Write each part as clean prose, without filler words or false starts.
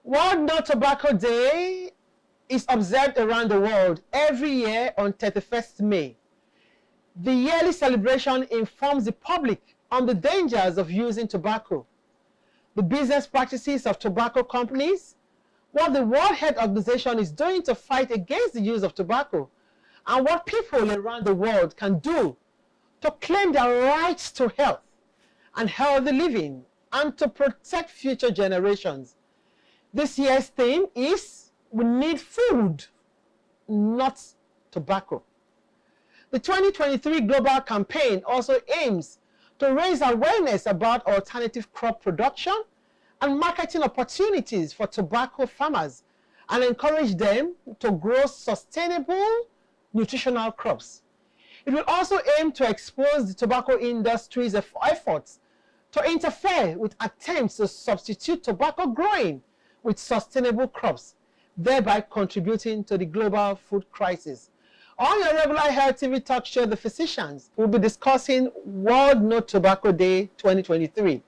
World No Tobacco Day is observed around the world every year on 31st May. The yearly celebration informs the public on the dangers of using tobacco, the business practices of tobacco companies, what the World Health Organization is doing to fight against the use of tobacco, and what people around the world can do to claim their rights to health and healthy living and to protect future generations. This year's theme is "We Need Food, Not Tobacco." The 2023 global campaign also aims to raise awareness about alternative crop production and marketing opportunities for tobacco farmers and encourage them to grow sustainable, nutritional crops. It will also aim to expose the tobacco industry's efforts to interfere with attempts to substitute tobacco growing with sustainable crops, thereby contributing to the global food crisis. On your regular Health TV talk show, The Physicians, will be discussing World No Tobacco Day 2023.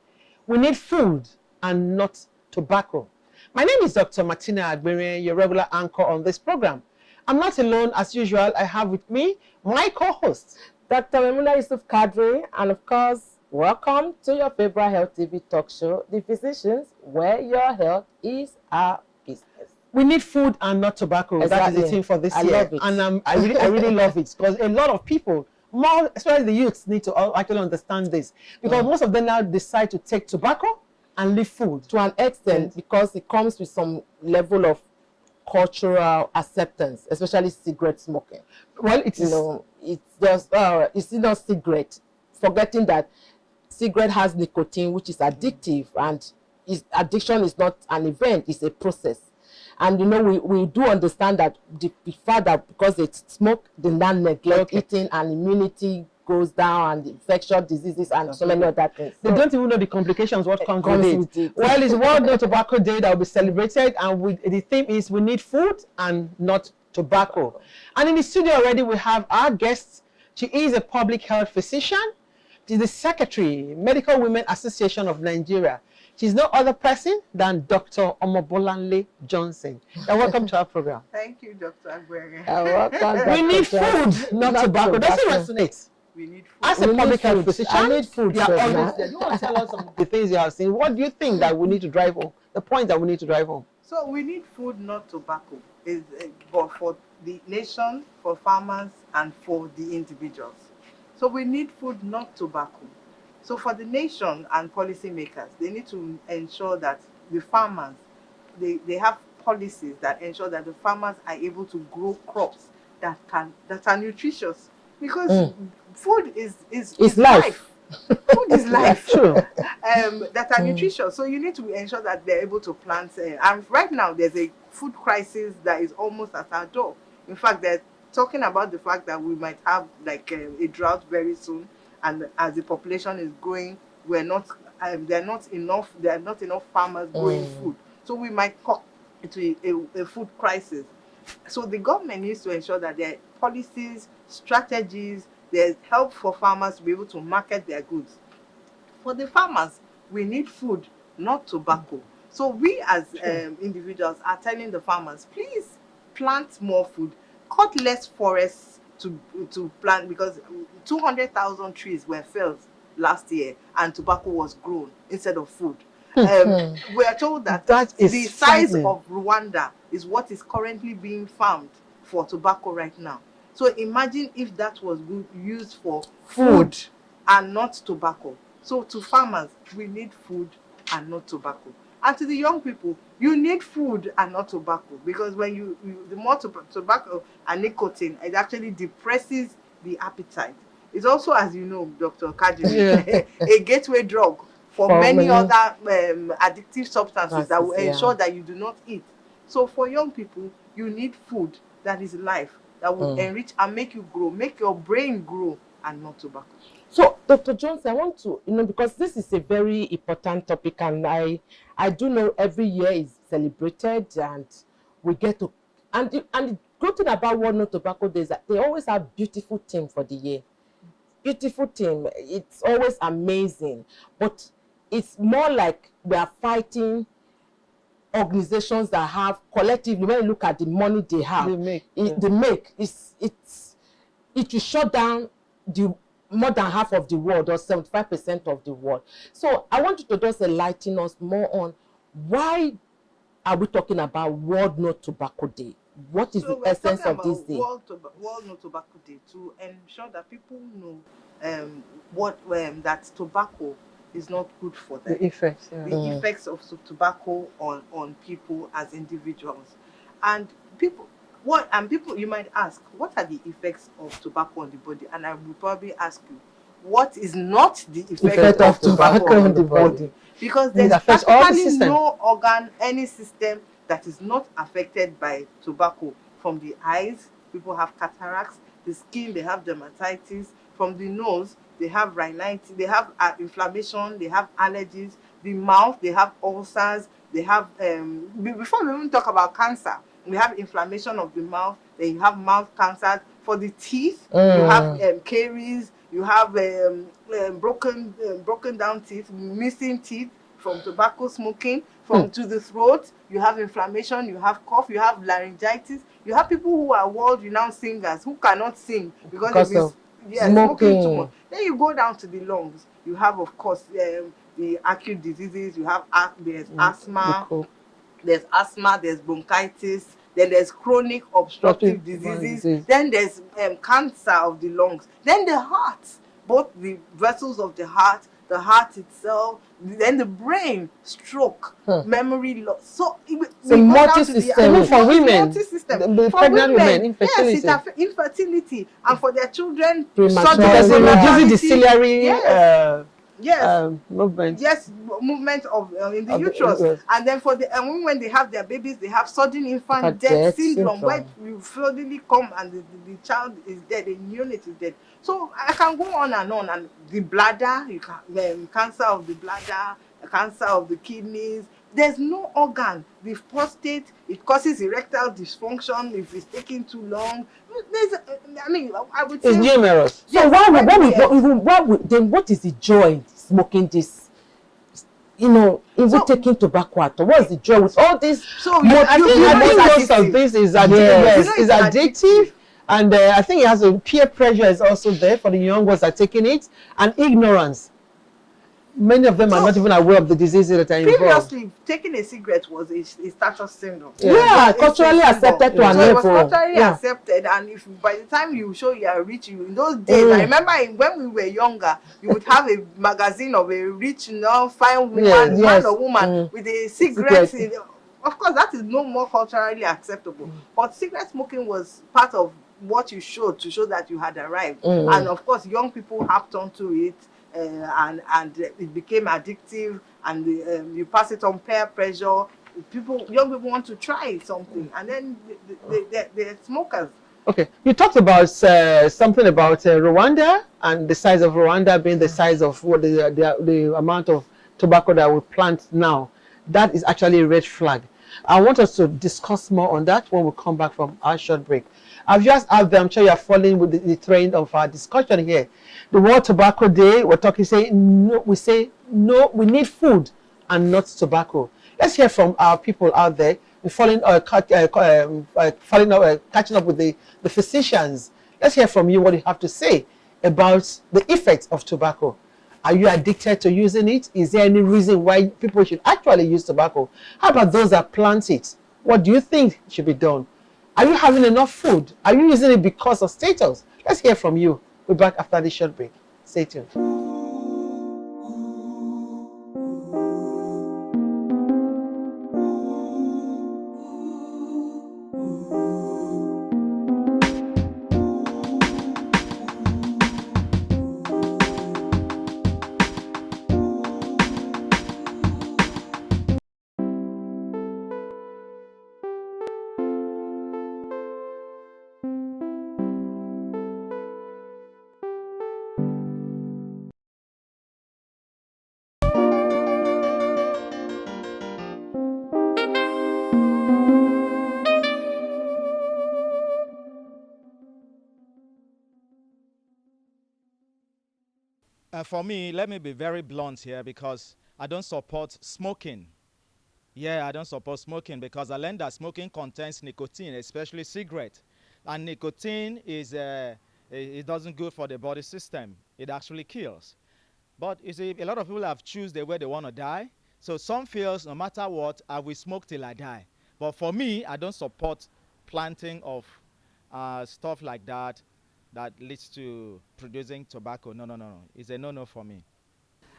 We need food and not tobacco. My name is Dr. Martina Agbere, your regular anchor on this program. I'm not alone as usual. I have with me my co-host, Dr. Memuna Yusuf Kadri, and of course, welcome to your favorite Health TV talk show, The Physicians, where your health is our business. We need food and not tobacco. Exactly. That is the theme for this year. Love it. And I really love it because a lot of people, more especially the youths, need to actually understand this because most of them now decide to take tobacco and leave food. To an extent, because it comes with some level of cultural acceptance, especially cigarette smoking. Well, it is. It's just it's not cigarette. Forgetting that cigarette has nicotine, which is addictive, and addiction is not an event; it's a process. And we do understand that the fact that because they smoke, they now neglect eating, and immunity goes down, and infectious diseases, and so many other things. They don't even know the complications, what comes with it. Well, it's World No Tobacco Day that will be celebrated, and the theme is "We Need Food and Not Tobacco." And in the studio already, we have our guest. She is a public health physician. She's the Secretary, Medical Women Association of Nigeria. She's no other person than Dr. Bolanle Johnson. Welcome to our program. Thank you, Dr. Agbere. Welcome, We need food, not tobacco. Does it resonate? We need food. As a public health physician, I need food. You are always there. You want to tell us some of the things you have seen. What do you think that we need to drive home? The point that we need to drive home. So we need food, not tobacco, but for the nation, for farmers, and for the individuals. So we need food, not tobacco. So for the nation and policymakers, they need to ensure that the farmers, they have policies that ensure that the farmers are able to grow crops that are nutritious. Because food is life. Food is life. True. That are nutritious. So you need to ensure that they're able to plant. And right now, there's a food crisis that is almost at our door. In fact, they're talking about the fact that we might have like a drought very soon. And as the population is growing, there are not enough farmers growing food. So we might come into a food crisis. So the government needs to ensure that there are policies, strategies, there's help for farmers to be able to market their goods. For the farmers, we need food, not tobacco. So we as individuals are telling the farmers, please plant more food, cut less forests to plant, because 200,000 trees were felled last year and tobacco was grown instead of food. We are told that the size of Rwanda is what is currently being farmed for tobacco right now. So imagine if that was used for food and not tobacco. So to farmers, we need food and not tobacco. And to the young people, you need food and not tobacco, because when the more tobacco and nicotine, it actually depresses the appetite. It's also, as you know, Dr. Kadri, a gateway drug for many other addictive substances that will ensure that you do not eat. So for young people, you need food that is life, that will enrich and make you grow, make your brain grow, and not tobacco. So, Dr. Johnson, I want to, because this is a very important topic, and I do know every year is celebrated, and we get to, and the good thing about World No Tobacco Day is that they always have beautiful theme for the year. Beautiful theme. It's always amazing, but it's more like we are fighting organizations that have collectively, when you look at the money they have, it will shut down the more than half of the world, or 75% of the world. So I want you to just enlighten us more on why are we talking about World No Tobacco Day? What is the essence of this day? World No Tobacco Day, to ensure that people know that tobacco is not good for them. The effects, The effects of tobacco on people as individuals. And people, you might ask, what are the effects of tobacco on the body? And I will probably ask you, what is not the effect of tobacco on the body? Because there's practically no organ, any system that is not affected by tobacco. From the eyes, people have cataracts. The skin, they have dermatitis. From the nose, they have rhinitis. They have inflammation. They have allergies. The mouth, they have ulcers. They have before we even talk about cancer, we have inflammation of the mouth. Then you have mouth cancers. For the teeth, you have caries. You have broken down teeth, missing teeth from tobacco smoking. From to the throat, you have inflammation, you have cough, you have laryngitis. You have people who are world-renowned singers who cannot sing because they've been smoking too much. Then you go down to the lungs. You have, of course, the acute diseases. You have there's asthma, there's bronchitis. Then there's chronic obstructive diseases. Then there's cancer of the lungs. Then the heart, both the vessels of the heart itself, then the brain, stroke, memory loss. So multi-system. Even for women, the pregnant women, infertility. Yes, infertility, and for their children, because it reduces the ciliary movement. Yes, movement of in the uterus. And then for the when they have their babies, they have sudden infant death syndrome, where you suddenly come and the child is dead, the unit is dead. So I can go on. And the bladder, cancer of the bladder, cancer of the kidneys. There's no organ. The prostate, it causes erectile dysfunction if it's taking too long. I would say it's numerous. So what is the joy in smoking this? Taking tobacco at all. What is the joy with all this? So I think most of this is addictive. And I think it has a peer pressure is also there for the young ones that are taking it, and ignorance. Many of them are not even aware of the diseases that are involved. Previously, taking a cigarette was a status symbol. Culturally accepted to an level. So it was culturally accepted, and if by the time you show you are rich, in those days, I remember when we were younger, you would have a magazine of a rich, fine woman, man or woman with a cigarette. Of course, that is no more culturally acceptable. But cigarette smoking was part of what you showed to show that you had arrived, and of course, young people hopped onto it. And it became addictive, and you pass it on peer pressure. Young people want to try something, and then they're smokers. Okay, you talked about something about Rwanda, and the size of Rwanda being the size of what the amount of tobacco that we plant now. That is actually a red flag. I want us to discuss more on that when we come back from our short break. I've just asked them, I'm sure you're following with the trend of our discussion here. The World Tobacco Day, we say no, we need food and not tobacco. Let's hear from our people out there. We're catching up with the physicians. Let's hear from you what you have to say about the effects of tobacco. Are you addicted to using it? Is there any reason why people should actually use tobacco? How about those that plant it? What do you think should be done? Are you having enough food? Are you using it because of status? Let's hear from you. We're back after this short break. Stay tuned. For me, let me be very blunt here, because I don't support smoking. Yeah, I don't support smoking because I learned that smoking contains nicotine, especially cigarette. And nicotine is it doesn't good for the body system. It actually kills. But you see, a lot of people have choose the way they want to die. So some feels no matter what, I will smoke till I die. But for me, I don't support planting of stuff like that that leads to producing tobacco. No, no, no, no. It's a no-no for me.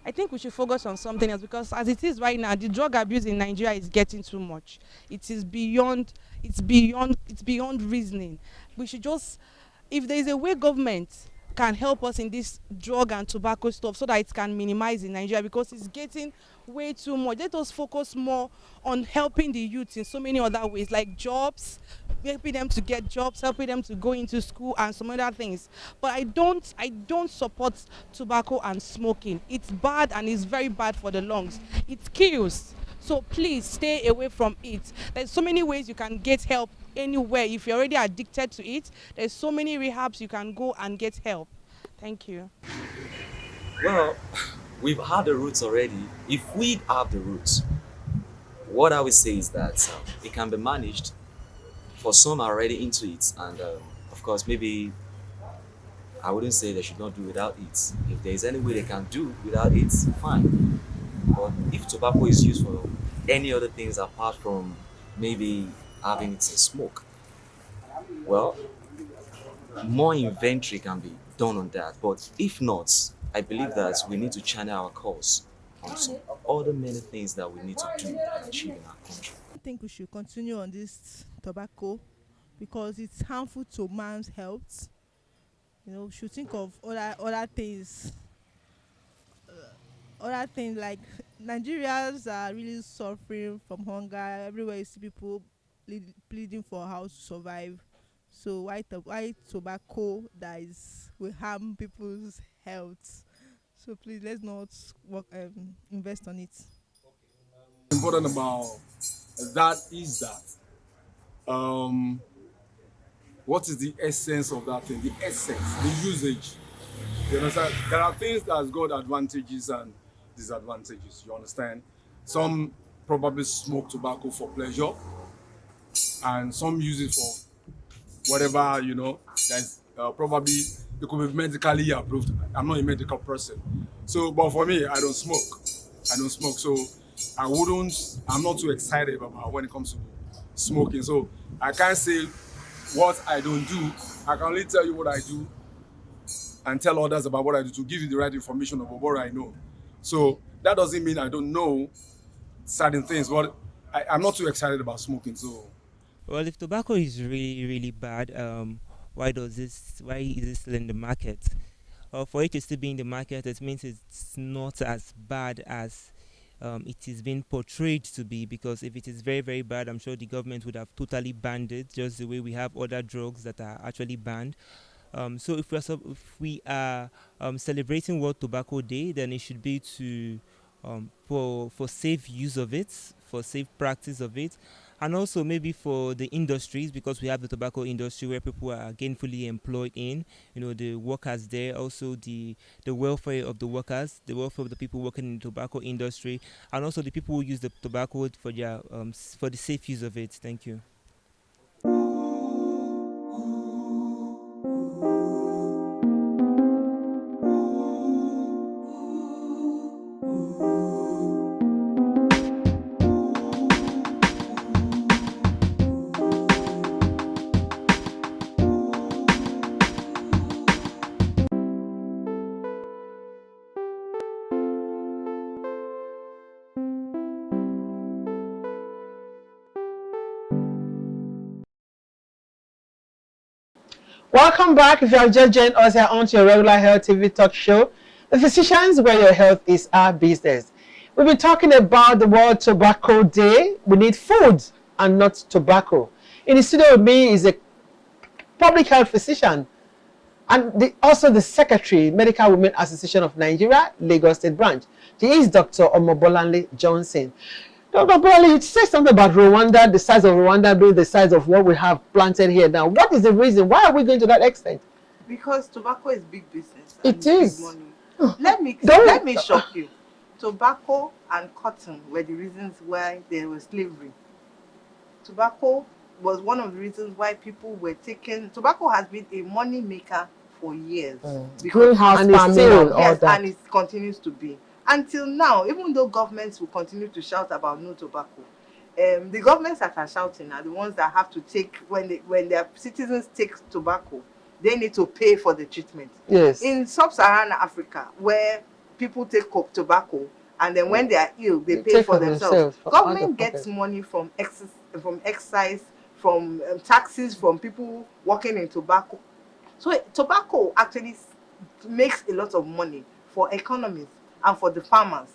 I think we should focus on something else because as it is right now, the drug abuse in Nigeria is getting too much. It is beyond, it's beyond reasoning. We should just, if there is a way government can help us in this drug and tobacco stuff so that it can minimize in Nigeria because it's getting way too much. Let us focus more on helping the youth in so many other ways, like jobs, helping them to get jobs, helping them to go into school and some other things. But I don't support tobacco and smoking. It's bad and it's very bad for the lungs. It kills. So please stay away from it. There's so many ways you can get help anywhere. If you're already addicted to it, there's so many rehabs you can go and get help. Thank you. Well, we've had the roots already. If we have the roots, what I would say is that it can be managed. For some are already into it, and of course, maybe I wouldn't say they should not do without it. If there is any way they can do without it, fine. But if tobacco is used for any other things apart from maybe having it to smoke, well, more inventory can be done on that. But if not, I believe that we need to channel our course on some other many things that we need to do and achieve in our country. I think we should continue on this tobacco because it's harmful to man's health. You know, we should think of other things like Nigerians are really suffering from hunger. Everywhere you see people pleading for how to survive. So why tobacco that is will harm people's health? So please let's not invest on it. Important about that is that what is the essence of that thing? The essence, the usage. You understand? There are things that has got advantages and disadvantages. You understand? Some probably smoke tobacco for pleasure, and some use it for whatever, you know. That's probably it could be medically approved. I'm not a medical person, so but for me, I don't smoke. So I'm not too excited about when it comes to smoking. So I can't say what I don't do. I can only tell you what I do and tell others about what I do to give you the right information about what I know. So that doesn't mean I don't know certain things, but I'm not too excited about smoking. So, well, if tobacco is really, really bad, why is it still in the market? For it to still be in the market, it means it's not as bad as it is being portrayed to be, because if it is very, very bad, I'm sure the government would have totally banned it, just the way we have other drugs that are actually banned. So if we are celebrating World Tobacco Day, then it should be to for safe use of it, for safe practice of it, and also maybe for the industries, because we have the tobacco industry where people are gainfully employed in, the workers there, also the welfare of the workers, the welfare of the people working in the tobacco industry, and also the people who use the tobacco for their for the safe use of it. Thank you. Welcome back. If you have just joined us here on to your regular Health TV talk show, The Physicians, where your health is our business. We've been talking about the World Tobacco Day. We need food and not tobacco. In the studio with me is a public health physician and also the Secretary, Medical Women Association of Nigeria, Lagos State Branch. She is Dr. Bolanle Johnson. Dr. Bolanle, you said something about Rwanda, the size of Rwanda being the size of what we have planted here now. What is the reason? Why are we going to that extent? Because tobacco is big business. It is. Big money. Let me shock you. tobacco and cotton were the reasons why there was slavery. Tobacco was one of the reasons why people were taken. Tobacco has been a money maker for years. Greenhouse And it's farming still- and all Yes, that. and it continues to be until now. Even though governments will continue to shout about no tobacco, the governments that are shouting are the ones that have to take when their citizens take tobacco, they need to pay for the treatment. Yes. In sub-Saharan Africa, where people take tobacco and then when they are ill, they pay take for for themselves. themselves, out of Government gets pocket. money from excise, from taxes, from people working in tobacco. So tobacco actually makes a lot of money for economies and for the farmers.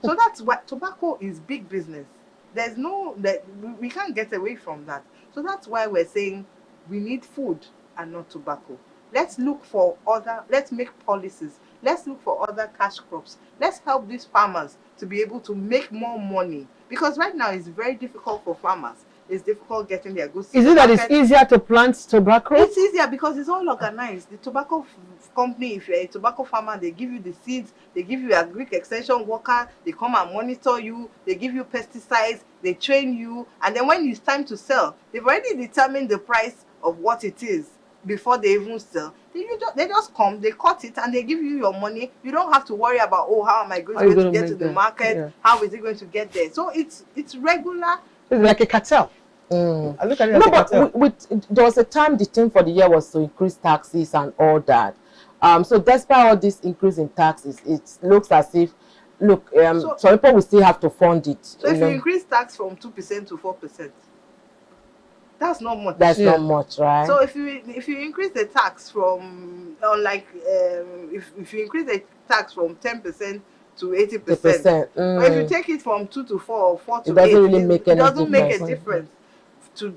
So that's why tobacco is big business. There's no that we can't get away from that. So that's why we're saying we need food and not tobacco. Let's look for other. Let's make policies. Let's look for other cash crops. Let's help these farmers to be able to make more money, because right now it's very difficult for farmers. It's difficult getting their goods. Is to it that market. it's easier to plant tobacco? It's easier because it's all organized. The tobacco company, if you're a tobacco farmer, they give you the seeds, they give you a agric extension worker, they come and monitor you, they give you pesticides, they train you, and then when it's time to sell, they've already determined the price of what it is before they even sell. They just come, they cut it, and they give you your money. You don't have to worry about, oh, how am I going How you to gonna get to make the that? market? Yeah. How is it going to get there? So it's regular. It's like a cartel. I look at it as No, a cartel. but there was a time the thing for the year was to increase taxes and all that. So despite all this increase in taxes, it looks as if, So- some people will still have to fund it. So if you know. increase tax from 2% to 4%, that's not much. That's Yeah. not much, right? So if you increase the tax from if you increase the tax from 10% to 80%, 80%. or if you take it from 2 to 4 or 4 to It doesn't 8, really make it any doesn't make a difference. difference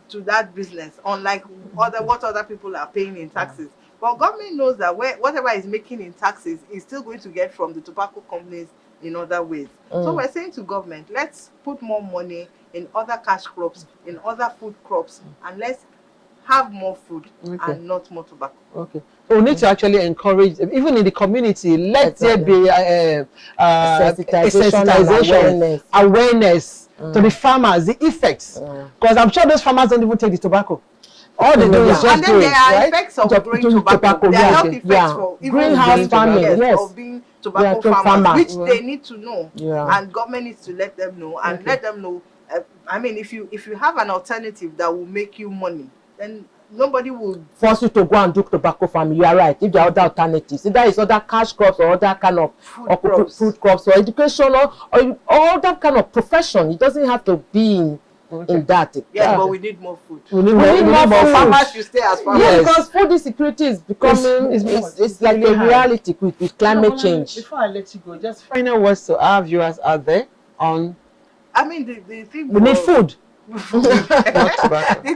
to that business, unlike what other people are paying in taxes. But government knows that whatever is making in taxes is still going to get from the tobacco companies in other ways. So we're saying to government, let's put more money in other cash crops, in other food crops, and let's have more food and not more tobacco. Okay. So we need to actually encourage, even in the community, let there be a Sensitization and awareness to the farmers, the effects. Because I'm sure those farmers don't even take the tobacco. All they do is just And then do there it, are right? effects of growing to tobacco. There are yeah, health effects yeah. for even Greenhouse growing farming, yes, yes. of being tobacco to farmers, farmers. which they need to know. Yeah. And government needs to let them know and let them know. I mean, if you have an alternative that will make you money, then nobody will Force you to go and do tobacco farming. You are right. If there are other alternatives, either it's other cash crops or other kind of food crops or education or all that kind of profession. It doesn't have to be in that. Yes, but we need more food. We need more more food. Farmers should stay as farmers. Yeah, because food insecurity is becoming it's like really a high. reality with climate change. Before I let you go, just final words to our viewers out there on. I mean, the thing We need food. The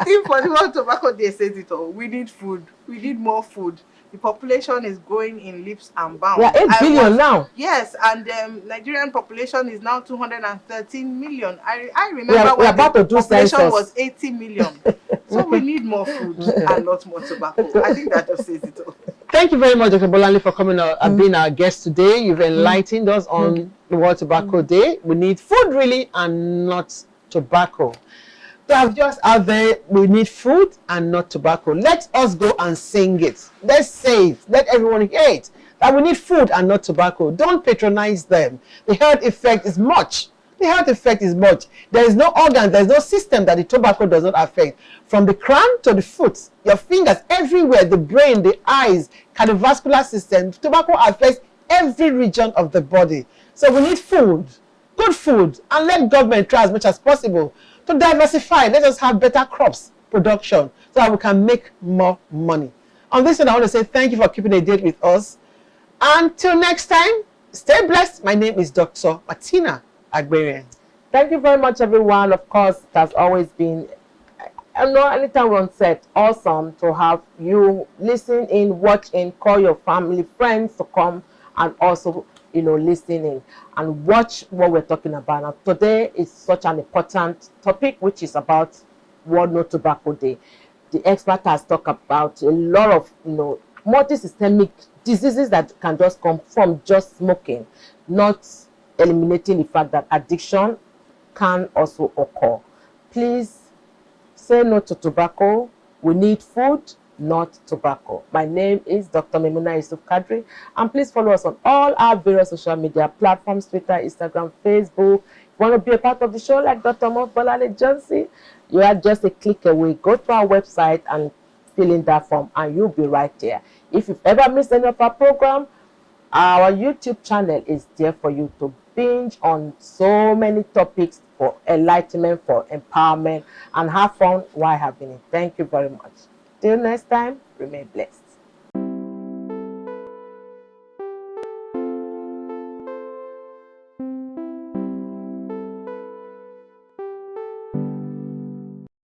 thing for the World Tobacco Day says it all. We need food. We need more food. The population is growing in leaps and bounds. We are 8 billion now. Yes, and Nigerian population is now 213 million. I remember we are when about the to do population census. was 80 million. So we need more food and not more tobacco. I think that just says it all. Thank you very much, Dr. Bolanle, for coming out and being our guest today. You've enlightened us on the World Tobacco Day. We need food, really, and not tobacco. To have just out there, we need food and not tobacco. Let us go and sing it. Let's say it. Let everyone hear it. That we need food and not tobacco. Don't patronize them. The health effect is much. The health effect is much. There is no organ, there is no system that the tobacco does not affect. From the crown to the foot, your fingers, everywhere, the brain, the eyes, cardiovascular system, tobacco affects every region of the body. So we need food, good food, and let government try as much as possible to diversify. Let us have better crops production so that we can make more money. On this one, I want to say thank you for keeping a date with us. Until next time, stay blessed. My name is Dr. Martina Agberian. Thank you very much, everyone. Of course, it has always been, anytime we're on set, awesome to have you listen in, watch in, call your family, friends to come and also, listen in and watch what we're talking about. Now, today is such an important topic, which is about World No Tobacco Day. The expert has talked about a lot of, multi-systemic diseases that can just come from just smoking, not eliminating the fact that addiction can also occur. Please say no to tobacco. We need food, not tobacco. My name is Dr. Memuna Yusuf Kadri, and please follow us on all our various social media platforms, Twitter, Instagram, Facebook. If you want to be a part of the show like Dr. Bolanle Johnson, you are just a click away. Go to our website and fill in that form, and you'll be right there. If you've ever missed any of our program, our YouTube channel is there for you to binge on so many topics for enlightenment, for empowerment, and have fun while having it. Thank you very much. Till next time, remain blessed.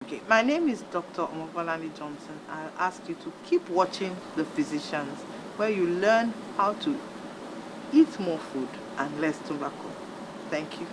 Okay, my name is Dr. Bolanle Johnson. I ask you to keep watching The Physicians, where you learn how to eat more food and less tobacco. Thank you.